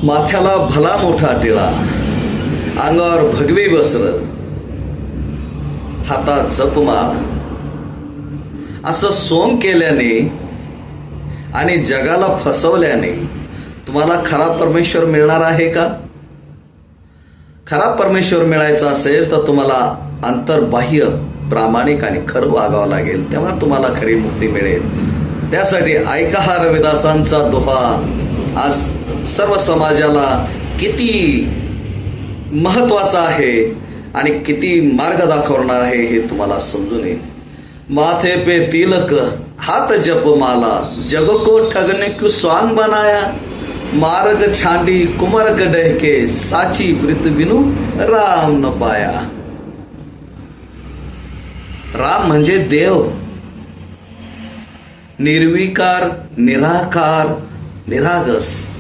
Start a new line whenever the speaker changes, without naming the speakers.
माथ्याला भला मोठा टिळा, अंगावर भगवी वस्त्र, हातात जपमाळ, असं सोंग केल्याने आणि जगाला फसवल्याने तुम्हाला खरा परमेश्वर मिळणार आहे का? खरा परमेश्वर मिळायचा असेल तर तुम्हाला अंतर्बाह्य प्रामाणिक आणि खरं वागावं लागेल, तेव्हा तुम्हाला खरी मुक्ती मिळेल. त्यासाठी ऐका हा रविदासांचा दोहा. आज सर्व समाजाला किती महत्वाचा आहे आणि किती मार्ग दाखवणार आहे हे तुम्हाला समजून येईल. माथे पे तिलक, हाथ जप माला, जग को ठगने को स्वांग बनाया, मार्ग छांडी कुमरक डहके, साची प्रीत बिनु राम न पाया. राम म्हणजे देव, निर्विकार, निराकार, निरागस.